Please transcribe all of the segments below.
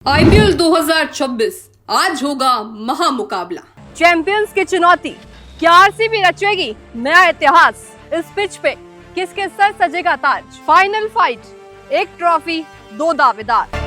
IPL 2026 आज होगा महामुकाबला। Champions की चुनौती, क्या आरसीबी रचेगी नया इतिहास? इस पिच पे किसके सर सजेगा ताज? फाइनल फाइट, एक ट्रॉफी, दो दावेदार।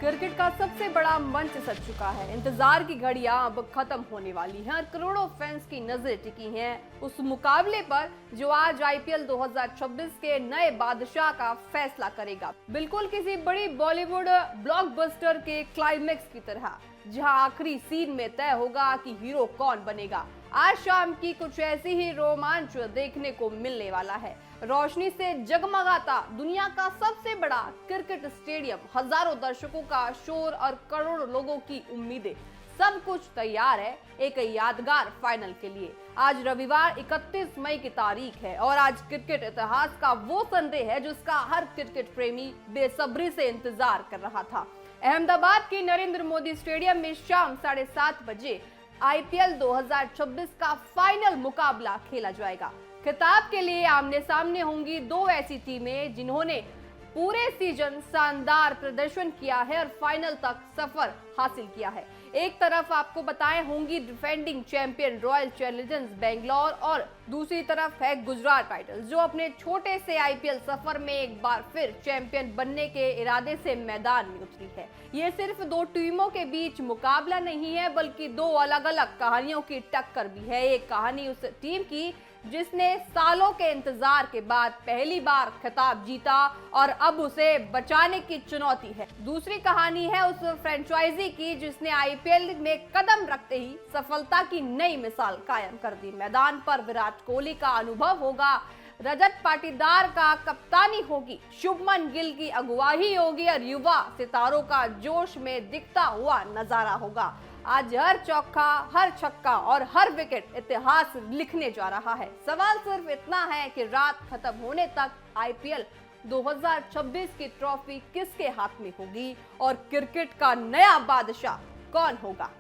क्रिकेट का सबसे बड़ा मंच सज चुका है। इंतजार की घड़ियां अब खत्म होने वाली हैं और करोड़ों फैंस की नजरें टिकी हैं उस मुकाबले पर जो आज आईपीएल 2026 के नए बादशाह का फैसला करेगा। बिल्कुल किसी बड़ी बॉलीवुड ब्लॉकबस्टर के क्लाइमेक्स की तरह, जहां आखिरी सीन में तय होगा कि हीरो कौन बनेगा। आज शाम की कुछ ऐसी ही रोमांच देखने को मिलने वाला है। रोशनी से जगमगाता दुनिया का सबसे बड़ा क्रिकेट स्टेडियम, हजारों दर्शकों का शोर और करोड़ों लोगों की उम्मीदें, सब कुछ तैयार है एक यादगार फाइनल के लिए। आज रविवार 31 मई की तारीख है और आज क्रिकेट इतिहास का वो संडे है जिसका हर क्रिकेट प्रेमी बेसब्री से इंतजार कर रहा था। अहमदाबाद के नरेंद्र मोदी स्टेडियम में शाम 7:30 बजे आईपीएल 2026 का फाइनल मुकाबला खेला जाएगा। खिताब के लिए आमने सामने होंगी दो ऐसी टीमें जिन्होंने पूरे सीजन शानदार प्रदर्शन किया है और फाइनल तक सफर हासिल किया है। एक तरफ आपको बताएं होंगी defending champion royal Challengers Bangalore और दूसरी तरफ है गुजरात टाइटंस, जो अपने छोटे से आईपीएल सफर में एक बार फिर चैंपियन बनने के इरादे से मैदान में उतरी है। ये सिर्फ दो टीमों के बीच मुकाबला नहीं है, बल्कि दो अलग अलग कहानियों की टक्कर भी है। एक कहानी उस टीम की जिसने सालों के इंतजार के बाद पहली बार खिताब जीता और अब उसे बचाने की चुनौती है। दूसरी कहानी है उस फ्रेंचाइजी की जिसने आईपीएल में कदम रखते ही सफलता की नई मिसाल कायम कर दी। मैदान पर विराट कोहली का अनुभव होगा, रजत पाटीदार का कप्तानी होगी, शुभमन गिल की अगुवाई होगी और युवा सितारों का जोश में दिखता हुआ नजारा होगा। आज हर चौका, हर छक्का और हर विकेट इतिहास लिखने जा रहा है। सवाल सिर्फ इतना है कि रात खत्म होने तक आईपीएल 2026 की ट्रॉफी किसके हाथ में होगी और क्रिकेट का नया बादशाह कौन होगा?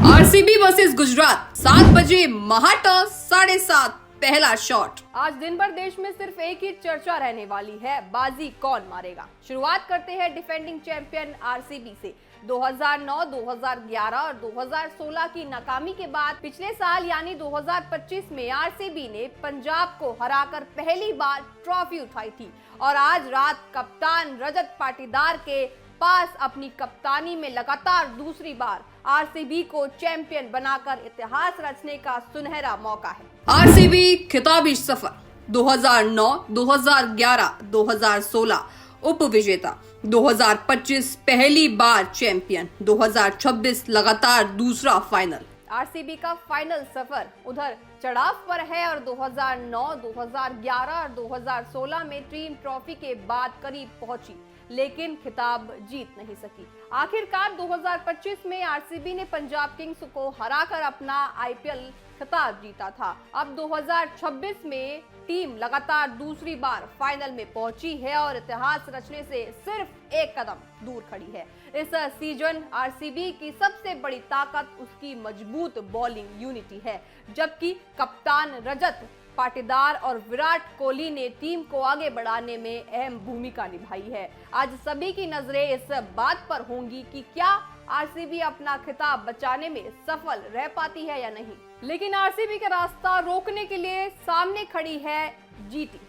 आरसीबी वर्सेस गुजरात, 7 बजे महाटॉस, 7:30 पहला शॉट। आज दिन भर देश में सिर्फ एक ही चर्चा रहने वाली है, बाजी कौन मारेगा। शुरुआत करते हैं डिफेंडिंग चैंपियन आरसीबी से। 2009, 2011 और 2016 की नाकामी के बाद पिछले साल यानी 2025 में आरसीबी ने पंजाब को हराकर पहली बार ट्रॉफी उठाई थी और आज रात कप्तान रजत पाटीदार के पास अपनी कप्तानी में लगातार दूसरी बार आरसीबी को चैंपियन बनाकर इतिहास रचने का सुनहरा मौका है। आरसीबी खिताबी सफर 2009, 2011, 2016 उप विजेता, 2025 पहली बार चैंपियन, 2026 लगातार दूसरा फाइनल। आरसीबी का फाइनल सफर उधर चढ़ाव पर है और 2009, 2011 और 2016 में टीम ट्रॉफी के बाद करीब पहुंची लेकिन खिताब जीत नहीं सकी। आखिरकार 2025 में आरसीबी ने पंजाब किंग्स को हराकर अपना आईपीएल खिताब जीता था। अब 2026 में टीम लगातार दूसरी बार फाइनल में पहुंची है और इतिहास रचने से सिर्फ एक कदम दूर खड़ी है। इस सीजन आरसीबी की सबसे बड़ी ताकत उसकी मजबूत बॉलिंग यूनिटी है, जबकि कप्तान रजत पाटीदार और विराट कोहली ने टीम को आगे बढ़ाने में अहम भूमिका निभाई है। आज सभी की नजरें इस बात पर होंगी कि क्या आरसीबी अपना खिताब बचाने में सफल रह पाती है या नहीं। लेकिन आरसीबी का रास्ता रोकने के लिए सामने खड़ी है जीटी।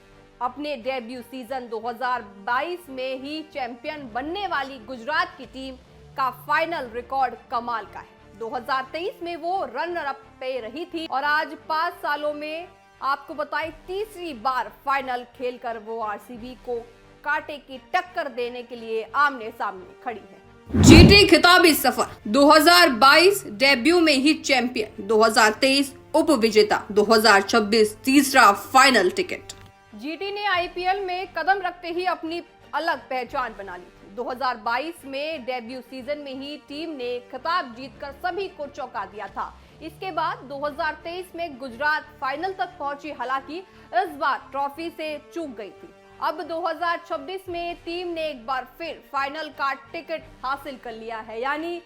अपने डेब्यू सीजन 2022 में ही चैंपियन बनने वाली गुजरात की टीम का फाइनल रिकॉर्ड कमाल का है। 2023 में वो रनर अप पे रही थी और आज 5 सालों में आपको बताएं तीसरी बार फाइनल खेलकर वो आरसीबी को कांटे की टक्कर देने के लिए आमने सामने खड़ी है। जीटी खिताबी सफर 2022 डेब्यू में ही चैंपियन, 2023 उप विजेता, 2026 तीसरा फाइनल टिकट। जीटी ने आईपीएल में कदम रखते ही अपनी अलग पहचान बना ली थी। 2022 में डेब्यू सीजन में ही टीम ने खिताब जीतकर सभी को चौंका दिया था। इसके बाद 2023 में गुजरात फाइनल तक पहुंची, हालांकि इस बार ट्रॉफी से चूक गई थी। अब 2026 में टीम ने एक बार फिर फाइनल का टिकट हासिल कर लिया है, यानी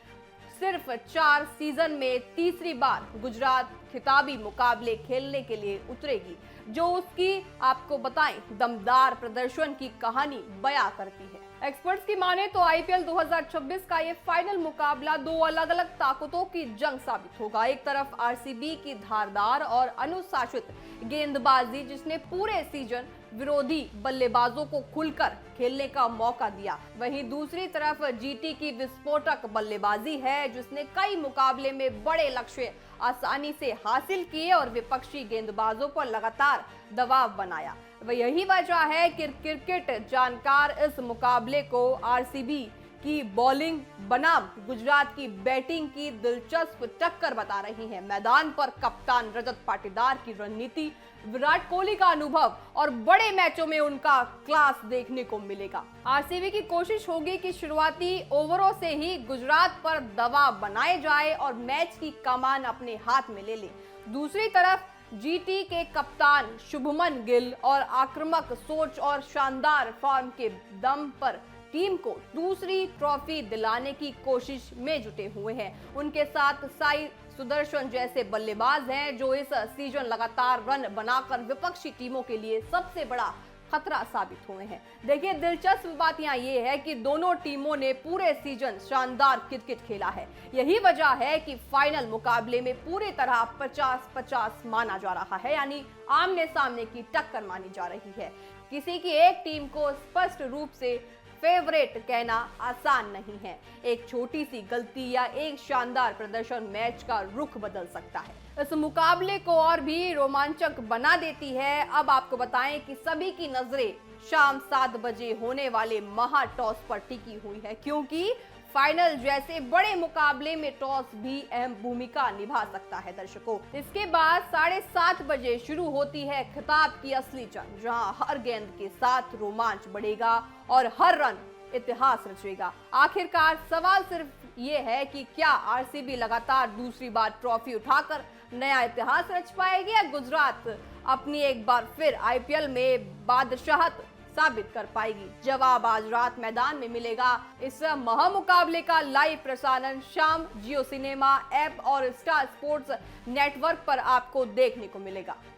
सिर्फ 4 सीजन में तीसरी बार गुजरात खिताबी मुकाबले खेलने के लिए उतरेगी, जो उसकी आपको बताएं दमदार प्रदर्शन की कहानी बयां करती है। एक्सपर्ट्स की माने तो आईपीएल 2026 का ये फाइनल मुकाबला दो अलग अलग ताकतों की जंग साबित होगा। एक तरफ आरसीबी की धारदार और अनुशासित गेंदबाजी, जिसने पूरे सीजन विरोधी बल्लेबाजों को खुलकर खेलने का मौका दिया, वहीं दूसरी तरफ जीटी की विस्फोटक बल्लेबाजी है, जिसने कई मुकाबले में बड़े लक्ष्य आसानी से हासिल किए और विपक्षी गेंदबाजों पर लगातार दबाव बनाया। वह यही वजह है कि क्रिकेट जानकार इस मुकाबले को आरसीबी की बॉलिंग बनाम गुजरात की बैटिंग की दिलचस्प टक्कर बता रही हैं। मैदान पर कप्तान रजत पाटीदार की रणनीति, विराट कोहली का अनुभव और बड़े मैचों में उनका क्लास देखने को मिलेगा। आरसीबी की कोशिश होगी कि शुरुआती ओवरों से ही गुजरात पर दबाव बनाए जाए और मैच की कमान अपने हाथ में ले ले। दूसरी तरफ जीटी के कप्तान शुभमन गिल और आक्रामक सोच और शानदार फॉर्म के दम पर टीम को दूसरी ट्रॉफी दिलाने की कोशिश में जुटे हुए हैं। उनके साथ साई सुदर्शन जैसे बल्लेबाज हैं, जो इस सीजन लगातार रन बनाकर विपक्षी टीमों के लिए सबसे बड़ा खतरा साबित हुए हैं। देखिए, दिलचस्प बात यहाँ ये है कि दोनों टीमों ने पूरे सीजन शानदार क्रिकेट खेला है। यही वजह है कि फाइनल मुकाबले में पूरी तरह 50-50 माना जा रहा है, यानी आमने सामने की टक्कर मानी जा रही है। किसी की एक टीम को स्पष्ट रूप से फेवरेट कहना आसान नहीं है। एक छोटी सी गलती या एक शानदार प्रदर्शन मैच का रुख बदल सकता है। इस मुकाबले को और भी रोमांचक बना देती है। अब आपको बताएं कि सभी की नजरें शाम 7 बजे होने वाले महा टॉस पर टिकी हुई है, क्योंकि फाइनल जैसे बड़े मुकाबले में टॉस भी अहम भूमिका निभा सकता है। दर्शकों, इसके बाद 7:30 बजे शुरू होती है खिताब की असली जंग, जहां हर गेंद के साथ रोमांच बढ़ेगा और हर रन इतिहास रचेगा। आखिरकार सवाल सिर्फ ये है कि क्या आरसीबी लगातार दूसरी बार ट्रॉफी उठाकर नया इतिहास रच पाएगी, या गुजरात अपनी एक बार फिर आईपीएल में बादशाहत साबित कर पाएगी। जवाब आज रात मैदान में मिलेगा। इस महामुकाबले का लाइव प्रसारण शाम जियो सिनेमा ऐप और स्टार स्पोर्ट्स नेटवर्क पर आपको देखने को मिलेगा।